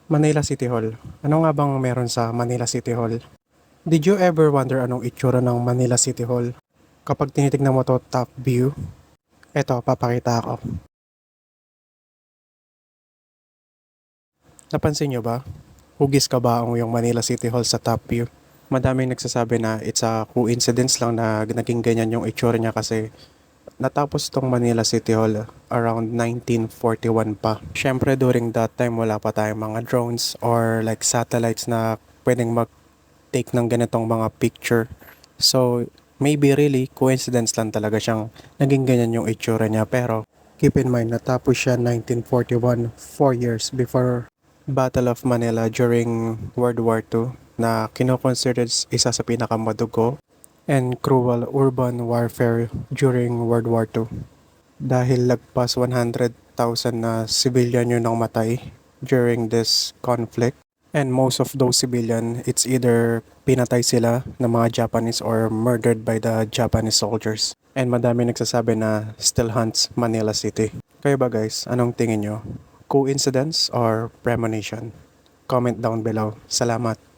Manila City Hall. Ano nga bang meron sa Manila City Hall? Did you ever wonder anong itsura ng Manila City Hall? Kapag tinitignan mo to top view, eto, papakita ako. Napansin nyo ba? Hugis ka ba ang yung Manila City Hall sa top view? Madaming nagsasabi na it's a coincidence lang na naging ganyan yung itsura niya kasi natapos tong Manila City Hall around 1941 pa. Siyempre during that time wala pa tayong mga drones or like satellites na pwedeng mag-take ng ganitong mga picture. So maybe really coincidence lang talaga siyang naging ganyan yung itsura niya, pero keep in mind natapos siya 1941, 4 years before Battle of Manila during World War II na kinoconsidered isa sa pinakamadugo and cruel urban warfare during World War II. Dahil lagpas 100,000 na civilian yung namatay during this conflict. And most of those civilian, it's either pinatay sila ng mga Japanese or murdered by the Japanese soldiers. And madami nagsasabi na still hunts Manila City. Kayo ba guys, anong tingin nyo? Coincidence or premonition? Comment down below. Salamat!